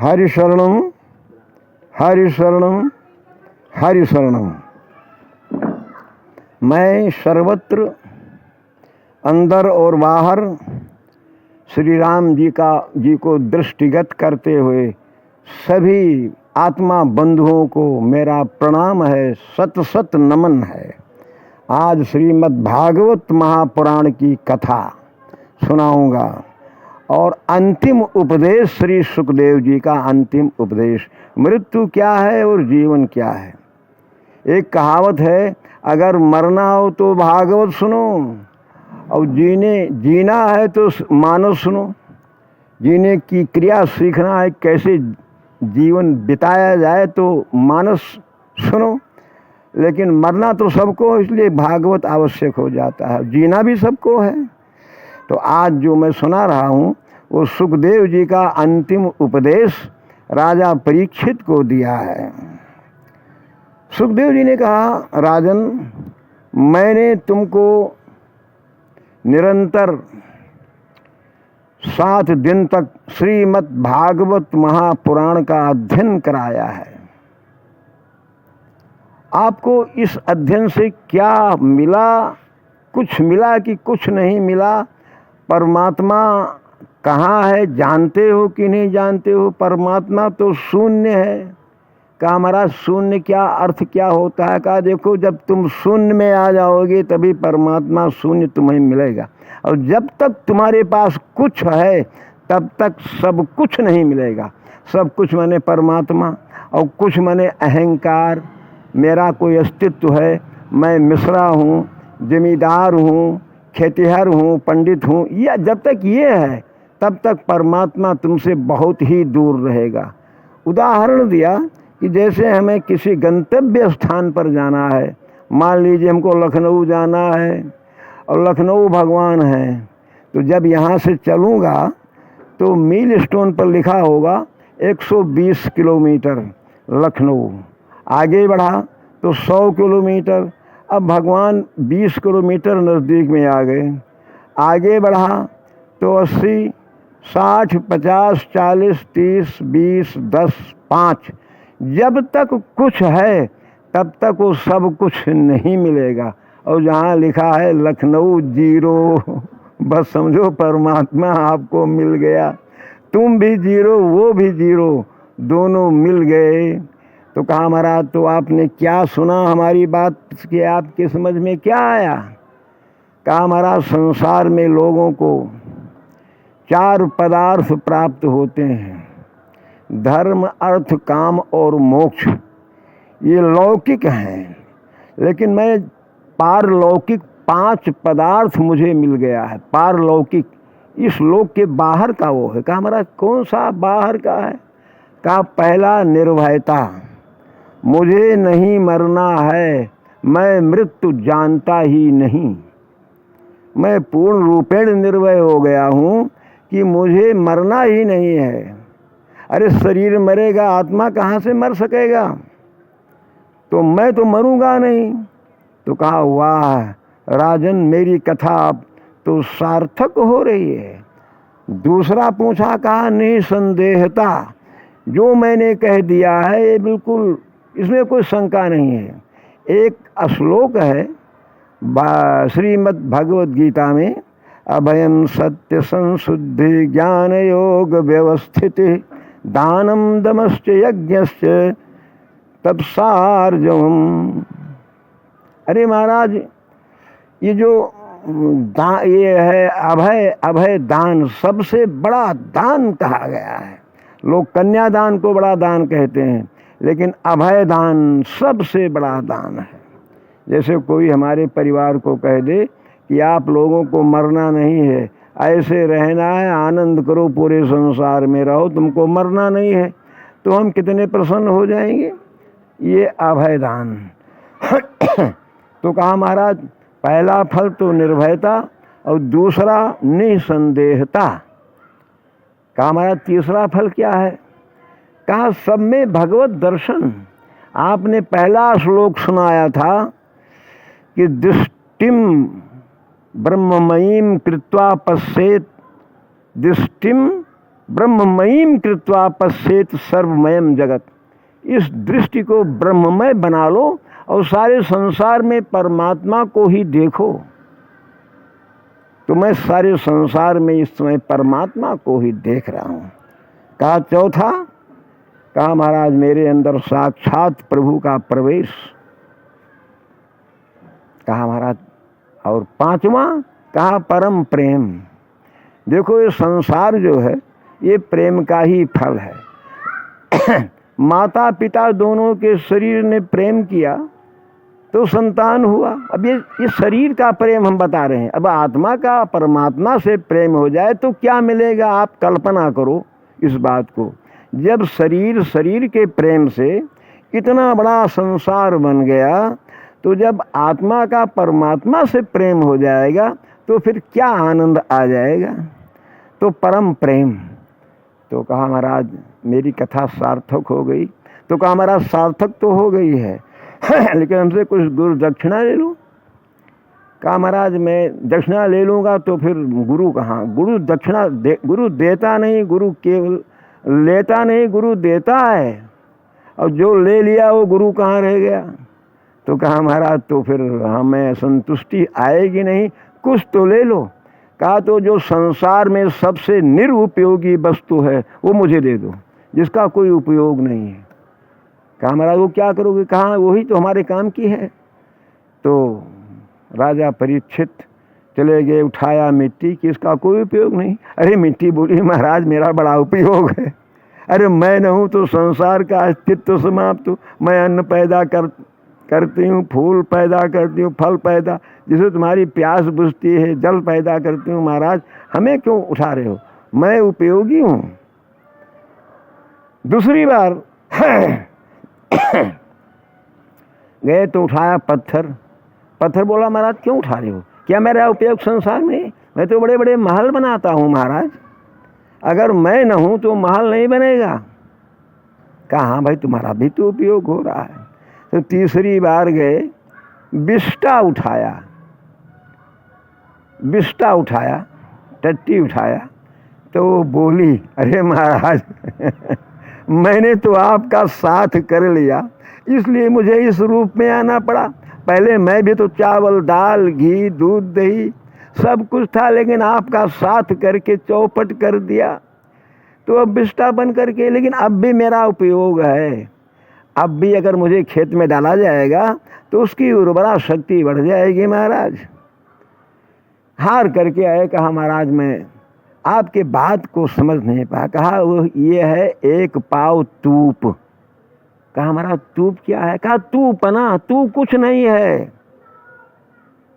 हरिशरणम हरिशरणम हरिशरणम। मैं सर्वत्र अंदर और बाहर श्री राम जी को दृष्टिगत करते हुए सभी आत्मा बंधुओं को मेरा प्रणाम है, सत सत नमन है। आज श्रीमद् भागवत महापुराण की कथा सुनाऊंगा और अंतिम उपदेश श्री सुखदेव जी का अंतिम उपदेश, मृत्यु क्या है और जीवन क्या है। एक कहावत है, अगर मरना हो तो भागवत सुनो और जीना है तो मानस सुनो। जीने की क्रिया सीखना है, कैसे जीवन बिताया जाए तो मानस सुनो। लेकिन मरना तो सबको, इसलिए भागवत आवश्यक हो जाता है। जीना भी सबको है। तो आज जो मैं सुना रहा हूँ वो सुखदेव जी का अंतिम उपदेश राजा परीक्षित को दिया है। सुखदेव जी ने कहा, राजन, मैंने तुमको निरंतर 7 दिन तक श्रीमद् भागवत महापुराण का अध्ययन कराया है। आपको इस अध्ययन से क्या मिला? कुछ मिला कि कुछ नहीं मिला? परमात्मा कहाँ है जानते हो कि नहीं जानते हो? परमात्मा तो शून्य है। कहा महाराज शून्य क्या, अर्थ क्या होता है? कहा देखो, जब तुम शून्य में आ जाओगे तभी परमात्मा शून्य तुम्हें मिलेगा, और जब तक तुम्हारे पास कुछ है तब तक सब कुछ नहीं मिलेगा। सब कुछ माने परमात्मा, और कुछ माने अहंकार, मेरा कोई अस्तित्व है, मैं मिश्रा हूँ, जमींदार हूँ, खेतिहर हूँ, पंडित हूँ। या जब तक ये है तब तक परमात्मा तुमसे बहुत ही दूर रहेगा। उदाहरण दिया कि जैसे हमें किसी गंतव्य स्थान पर जाना है, मान लीजिए हमको लखनऊ जाना है और लखनऊ भगवान है, तो जब यहाँ से चलूँगा तो मील स्टोन पर लिखा होगा 120 किलोमीटर लखनऊ। आगे बढ़ा तो 100 किलोमीटर। अब भगवान 20 किलोमीटर नज़दीक में आ गए। आगे बढ़ा तो 80, 60, 50, 40, 30, 20, 10, 5। जब तक कुछ है तब तक वो सब कुछ नहीं मिलेगा। और जहाँ लिखा है लखनऊ 0, बस समझो परमात्मा आपको मिल गया। तुम भी 0, वो भी 0, दोनों मिल गए। तो कहा महाराज, तो आपने क्या सुना हमारी बात कि आपकी समझ में क्या आया? कहा महाराज, संसार में लोगों को 4 पदार्थ प्राप्त होते हैं, धर्म, अर्थ, काम और मोक्ष। ये लौकिक हैं, लेकिन मैं पारलौकिक 5 पदार्थ मुझे मिल गया है। पारलौकिक इस लोक के बाहर का वो है। कहा महाराज कौन सा बाहर का है? कहा पहला निर्भयता, मुझे नहीं मरना है, मैं मृत्यु जानता ही नहीं। मैं पूर्ण रूपेण निर्भय हो गया हूँ कि मुझे मरना ही नहीं है। अरे शरीर मरेगा, आत्मा कहाँ से मर सकेगा? तो मैं तो मरूंगा नहीं। तो कहा वाह राजन, मेरी कथा अब तो सार्थक हो रही है। दूसरा पूछा, कहा निसंदेहता, जो मैंने कह दिया है ये बिल्कुल, इसमें कोई शंका नहीं है। एक श्लोक है श्रीमद् भगवद गीता में, अभयम सत्य संशुद्धि ज्ञान योग व्यवस्थिति दानम दमश्च यज्ञश्च तपसार्जवम। अरे महाराज, ये जो ये है अभय दान, सबसे बड़ा दान कहा गया है। लोग कन्यादान को बड़ा दान कहते हैं, लेकिन अभय दान सबसे बड़ा दान है। जैसे कोई हमारे परिवार को कह दे कि आप लोगों को मरना नहीं है, ऐसे रहना है, आनंद करो, पूरे संसार में रहो, तुमको मरना नहीं है, तो हम कितने प्रसन्न हो जाएंगे। ये अभय दान। तो कहा महाराज, पहला फल तो निर्भयता और दूसरा निसंदेहता। कहा महाराज तीसरा फल क्या है? कहा सब में भगवत दर्शन। आपने पहला श्लोक सुनाया था कि दृष्टिम ब्रह्ममयीम कृत्वा पश्येत दृष्टिम ब्रह्ममयीम कृत्वा पश्येत सर्वमयम जगत। इस दृष्टि को ब्रह्ममय बना लो और सारे संसार में परमात्मा को ही देखो। तो मैं सारे संसार में इस समय परमात्मा को ही देख रहा हूँ। कहा चौथा, कहा महाराज मेरे अंदर साक्षात प्रभु का प्रवेश। कहा महाराज और पांचवा, कहा परम प्रेम। देखो ये संसार जो है ये प्रेम का ही फल है। माता पिता दोनों के शरीर ने प्रेम किया तो संतान हुआ। अब ये शरीर का प्रेम हम बता रहे हैं। अब आत्मा का परमात्मा से प्रेम हो जाए तो क्या मिलेगा, आप कल्पना करो इस बात को। जब शरीर के प्रेम से इतना बड़ा संसार बन गया, तो जब आत्मा का परमात्मा से प्रेम हो जाएगा तो फिर क्या आनंद आ जाएगा। तो परम प्रेम। तो कहा महाराज मेरी कथा सार्थक हो गई। तो कहा महाराज सार्थक तो हो गई है लेकिन हमसे कुछ गुरु दक्षिणा ले लूँ। कहा महाराज मैं दक्षिणा ले लूँगा तो फिर गुरु कहाँ, गुरु दक्षिणा गुरु देता नहीं, गुरु केवल लेता नहीं, गुरु देता है। और जो ले लिया वो गुरु कहाँ रह गया। तो कहा महाराज तो फिर हमें संतुष्टि आएगी नहीं, कुछ तो ले लो। कहा तो जो संसार में सबसे निरुपयोगी वस्तु है वो मुझे दे दो, जिसका कोई उपयोग नहीं है। कहा महाराज वो क्या करोगे। कहा वही तो हमारे काम की है। तो राजा परीक्षित चले गए, उठाया मिट्टी कि इसका कोई उपयोग नहीं। अरे मिट्टी बोली महाराज मेरा बड़ा उपयोग है। अरे मैं न हूँ तो संसार का अस्तित्व समाप्त हो। मैं अन्न पैदा करती हूँ, फूल पैदा करती हूँ, फल पैदा, जिसे तुम्हारी प्यास बुझती है, जल पैदा करती हूँ। महाराज हमें क्यों उठा रहे हो, मैं उपयोगी हूँ। दूसरी बार गए तो उठाया पत्थर बोला महाराज क्यों उठा रहे हो, क्या मेरा उपयोग संसार में, मैं तो बड़े बड़े महल बनाता हूँ महाराज, अगर मैं न हूँ तो महल नहीं बनेगा। कहा हाँ भाई तुम्हारा भी तो उपयोग हो रहा है। तो तीसरी बार गए, बिस्टा उठाया, टट्टी उठाया, तो वो बोली अरे महाराज मैंने तो आपका साथ कर लिया, इसलिए मुझे इस रूप में आना पड़ा। पहले मैं भी तो चावल दाल घी दूध दही सब कुछ था, लेकिन आपका साथ करके चौपट कर दिया, तो अब बिस्टा बन करके, लेकिन अब भी मेरा उपयोग है। अब भी अगर मुझे खेत में डाला जाएगा तो उसकी उर्वरा शक्ति बढ़ जाएगी। महाराज हार करके आए। कहा महाराज मैं आपके बात को समझ नहीं पाया। कहा वो ये है एक पाव तूप। कहा महाराज तूप क्या है। कहा तू पना, तू कुछ नहीं है।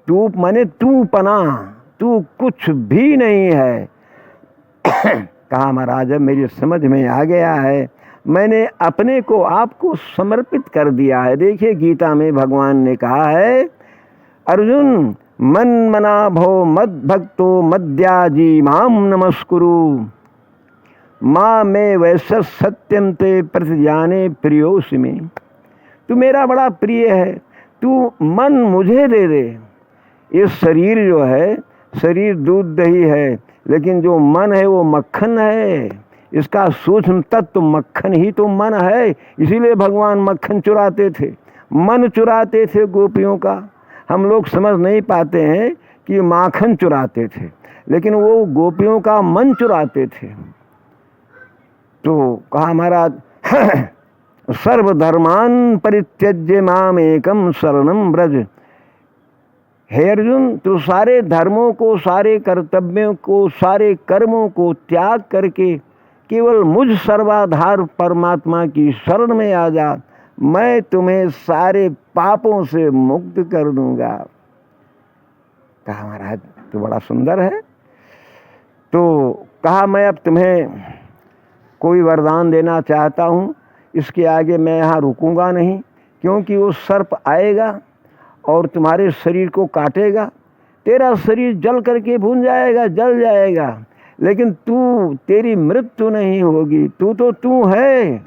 तूप माने तू पना, तू कुछ भी नहीं है। कहा महाराज अब मेरी समझ में आ गया है, मैंने अपने को आपको समर्पित कर दिया है। देखिए गीता में भगवान ने कहा है अर्जुन मन मना भो मद भक्तो मद्याजी माम नमस्कुरु माँ में वैसा सत्यम ते प्रतिजाने प्रियोसि में। तू मेरा बड़ा प्रिय है, तू मन मुझे दे दे। ये शरीर जो है, शरीर दूध दही है, लेकिन जो मन है वो मक्खन है। इसका सूक्ष्म तत्व मक्खन ही तो मन है। इसीलिए भगवान मक्खन चुराते थे, मन चुराते थे गोपियों का। हम लोग समझ नहीं पाते हैं कि माखन चुराते थे, लेकिन वो गोपियों का मन चुराते थे। तो कहा महाराज सर्वधर्मान परित्यज्य माम एकम शरणम ब्रज। हे अर्जुन तू सारे धर्मों को, सारे कर्तव्यों को, सारे कर्मों को त्याग करके केवल मुझ सर्वाधार परमात्मा की शरण में आ जा, मैं तुम्हें सारे पापों से मुक्त कर दूंगा। कहा महाराज तो बड़ा सुंदर है। तो कहा मैं अब तुम्हें कोई वरदान देना चाहता हूँ, इसके आगे मैं यहाँ रुकूंगा नहीं, क्योंकि वो सर्प आएगा और तुम्हारे शरीर को काटेगा, तेरा शरीर जल करके भून जाएगा, जल जाएगा, लेकिन तेरी मृत्यु नहीं होगी, तू तो तू है।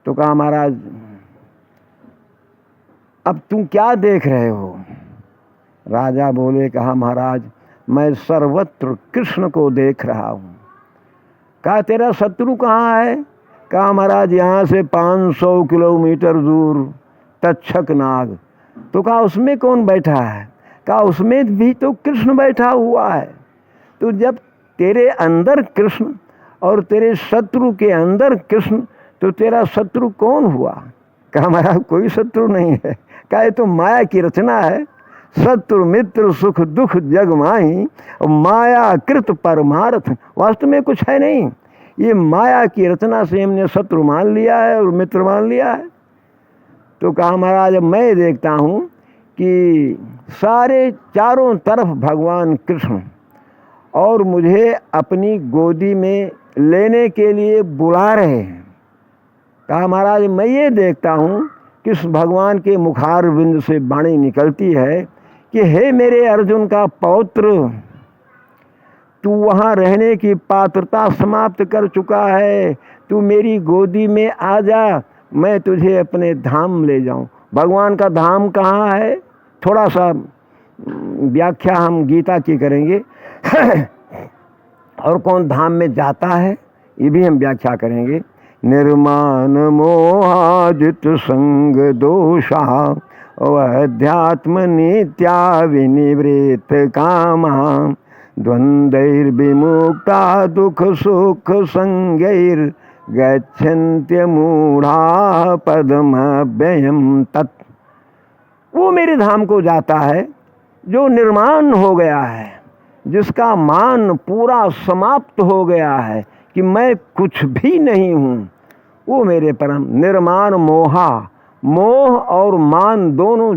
तो कहा महाराज अब तुम क्या देख रहे हो। राजा बोले, कहा महाराज मैं सर्वत्र कृष्ण को देख रहा हूँ। कहा तेरा शत्रु कहाँ है? कहा महाराज यहाँ से 500 किलोमीटर दूर तक्षक नाग। तो कहा उसमें कौन बैठा है? कहा उसमें भी तो कृष्ण बैठा हुआ है। तो जब तेरे अंदर कृष्ण और तेरे शत्रु के अंदर कृष्ण, तो तेरा शत्रु कौन हुआ? कहा महाराज कोई शत्रु नहीं है। कहा ये तो माया की रचना है। शत्रु मित्र सुख दुख जग माही, माया कृत परमार्थ। वास्तव में कुछ है नहीं, ये माया की रचना से हमने शत्रु मान लिया है और मित्र मान लिया है। तो कहा महाराज मैं देखता हूँ कि सारे चारों तरफ भगवान कृष्ण और मुझे अपनी गोदी में लेने के लिए बुला रहे हैं। कहा महाराज मैं ये देखता हूँ कि इस भगवान के मुखार बिंद से वाणी निकलती है कि हे मेरे अर्जुन का पौत्र, तू वहाँ रहने की पात्रता समाप्त कर चुका है, तू मेरी गोदी में आ जा, मैं तुझे अपने धाम ले जाऊँ। भगवान का धाम कहाँ है? थोड़ा सा व्याख्या हम गीता की करेंगे और कौन धाम में जाता है ये भी हम व्याख्या करेंगे। निर्माण मोहाजित संग दोषा अध्यात्म नित्या विनिवृत कामा द्वंद्वैर्विमुक्ता दुख सुख संगैर गच्छन्त्य मूढ़ा पदमव्ययम् तत्। वो मेरे धाम को जाता है जो निर्माण हो गया है, जिसका मान पूरा समाप्त हो गया है कि मैं कुछ भी नहीं हूँ। वो मेरे परम निर्माण मोहा, मोह और मान दोनों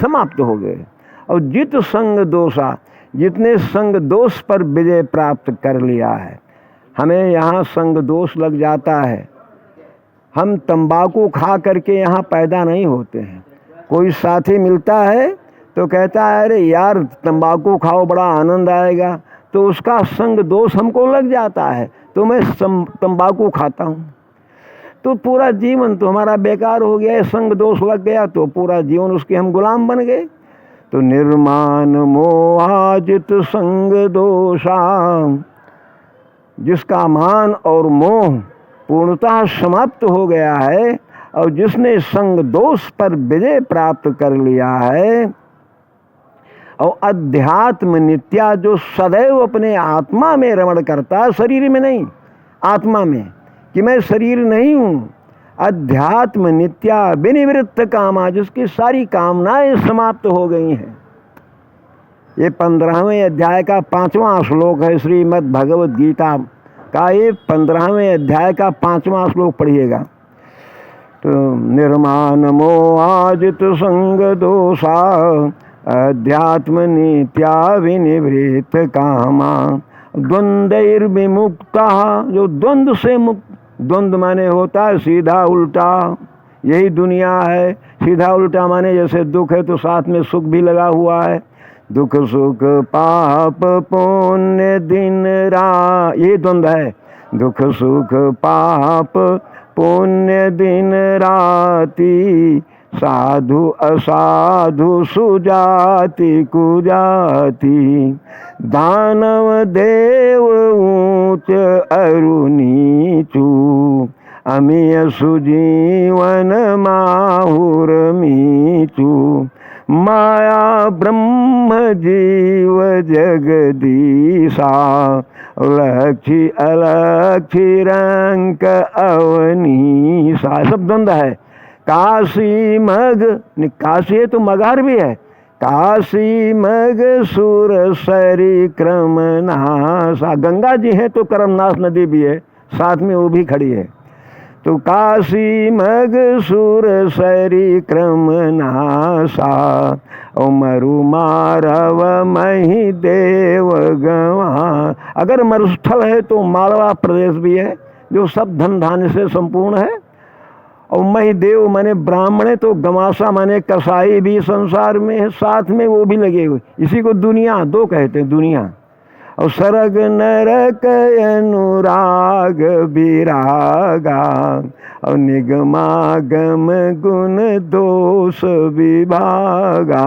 समाप्त हो गए। और जित संग दोषा, जितने संग दोष पर विजय प्राप्त कर लिया है। हमें यहाँ संग दोष लग जाता है। हम तंबाकू खा करके यहाँ पैदा नहीं होते हैं। कोई साथी मिलता है तो कहता है अरे यार तंबाकू खाओ बड़ा आनंद आएगा, तो उसका संग दोष हमको लग जाता है तो मैं तंबाकू खाता हूँ। तो पूरा जीवन तो हमारा बेकार हो गया है। संग दोष लग गया तो पूरा जीवन उसके हम गुलाम बन गए। तो निर्माण मोहाजित संग दोषा, जिसका मान और मोह पूर्णतः समाप्त हो गया है और जिसने संग दोष पर विजय प्राप्त कर लिया है, और अध्यात्म नित्या, जो सदैव अपने आत्मा में रमण करता, शरीर में नहीं, आत्मा में, कि मैं शरीर नहीं हूँ। अध्यात्म नित्या विनिवृत्त कामा, जिसकी सारी कामनाएं समाप्त हो गई हैं। ये 15वें अध्याय का 5वां श्लोक है श्रीमद् भगवद गीता का। ये 15वें अध्याय का 5वां श्लोक पढ़िएगा। तो निर्माण मोहाजित संग दोषा अध्यात्म नित्या विनिवृत्त कामा द्वंद्वैर्विमुक्ता, जो द्वंद्व से मुक्त। द्वंद्व माने होता है सीधा उल्टा, यही दुनिया है। सीधा उल्टा माने जैसे दुख है तो साथ में सुख भी लगा हुआ है। दुख सुख पाप पुण्य दिन रात, ये द्वंद्व है। दुख सुख पाप पुण्य दिन राति, साधु असाधु सुजाति कुजाति, दानव देव ऊंच अरु नीचू, अमीय सुजीवन माहुर मीचू, माया ब्रह्म जीव जगदीशा, लक्ष्य अलक्ष्य रंक अवनीशा। सब द्वंद्व है। काशी मग, काशी है तो मगहर भी है। काशी मग सुर सरी क्रम नासा, गंगा जी है तो करमनाश नदी भी है, साथ में वो भी खड़ी है। तो काशी मग सुर सरी क्रम नासा, मरु मारव मही देव गवा। अगर मरुस्थल है तो मालवा प्रदेश भी है जो सब धन धान्य से संपूर्ण है। और मही देव माने ब्राह्मण है तो गमासा माने कसाई भी संसार में है, साथ में वो भी लगे हुए। इसी को दुनिया दो कहते हैं, दुनिया। और सरग नरक अनुराग विरागा, और निगमागम गुण दोष विभागा।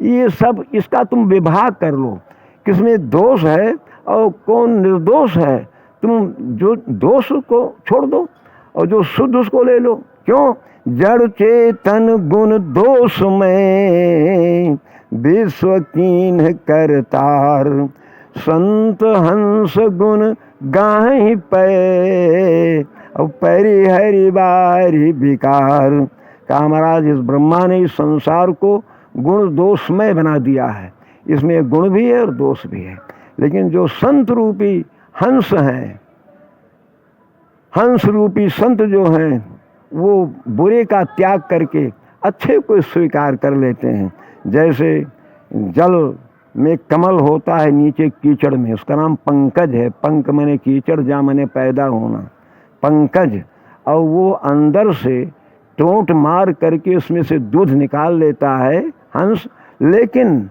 ये सब इसका तुम विभाग कर लो, किसमें दोष है और कौन निर्दोष है, तुम जो दोष को छोड़ दो और जो शुद्ध उसको ले लो। क्यों? जड़ चेतन गुण दोष में विश्व कीन्ह करतार, संत हंस गुण गाहि पै और पैरी हरि बारी विकार। कहा महाराज इस ब्रह्मा ने इस संसार को गुण दोषमय बना दिया है, इसमें गुण भी है और दोष भी है। लेकिन जो संत रूपी हंस हैं, हंस रूपी संत जो हैं, वो बुरे का त्याग करके अच्छे को स्वीकार कर लेते हैं। जैसे जल में कमल होता है, नीचे कीचड़ में, उसका नाम पंकज है। पंक माने कीचड़, जा माने पैदा होना, पंकज। और वो अंदर से टोंट मार करके उसमें से दूध निकाल लेता है हंस, लेकिन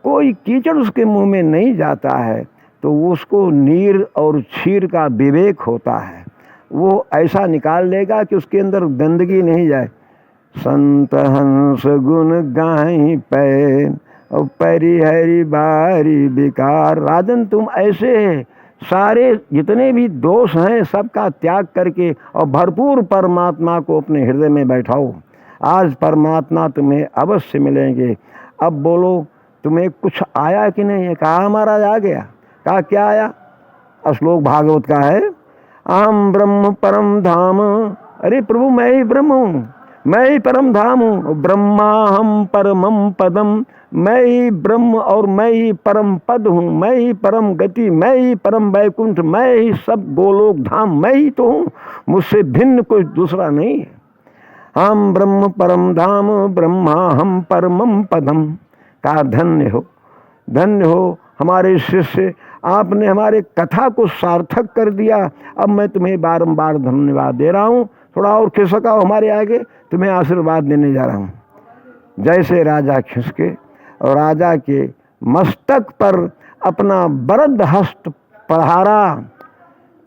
कोई कीचड़ उसके मुंह में नहीं जाता है, तो उसको नीर और क्षीर का विवेक होता है। वो ऐसा निकाल लेगा कि उसके अंदर गंदगी नहीं जाए। संत हंस गुण गाहि पै और पैरी हरि बारी विकार। राजन तुम ऐसे है, सारे जितने भी दोष हैं सबका त्याग करके और भरपूर परमात्मा को अपने हृदय में बैठाओ। आज परमात्मा तुम्हें अवश्य मिलेंगे। अब बोलो तुम्हें कुछ आया कि नहीं? कहा महाराज आ गया। कहा क्या आया? श्लोक भागवत का है, अहम ब्रह्म परम धाम। अरे प्रभु मैं ही ब्रह्म हूँ, मैं ही परम धाम हूँ। ब्रह्माहम परमम पदम, मैं ही ब्रह्म और मैं ही परम पद हूँ, मैं ही परम गति, मैं ही परम वैकुंठ, मैं ही सब गोलोक धाम, मैं ही तो हूँ, मुझसे भिन्न कोई दूसरा नहीं है। हम ब्रह्म परम धाम, ब्रह्मा हम परमम पदम। कहा धन्य हो, धन्य हो हमारे शिष्य, आपने हमारे कथा को सार्थक कर दिया। अब मैं तुम्हें बारंबार धन्यवाद दे रहा हूँ। थोड़ा और खिसकाओ हमारे आगे, तुम्हें आशीर्वाद देने जा रहा हूँ। जैसे राजा खिसके और राजा के मस्तक पर अपना वरद हस्त पधारा,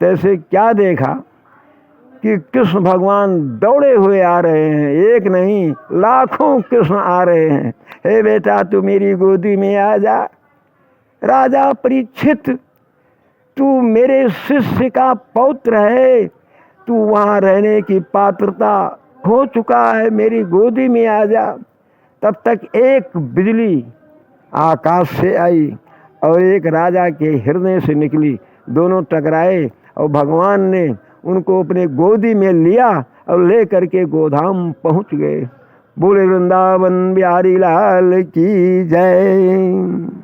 तैसे क्या देखा कि कृष्ण भगवान दौड़े हुए आ रहे हैं। एक नहीं लाखों कृष्ण आ रहे हैं। हे बेटा तू मेरी गोदी में आ जा। राजा परीक्षित, तू मेरे शिष्य का पौत्र है, तू वहाँ रहने की पात्रता हो चुका है, मेरी गोदी में आ जा। तब तक एक बिजली आकाश से आई और एक राजा के हृदय से निकली, दोनों टकराए और भगवान ने उनको अपने गोदी में लिया और ले करके गोधाम पहुँच गए। बोले वृंदावन बिहारी लाल की जय।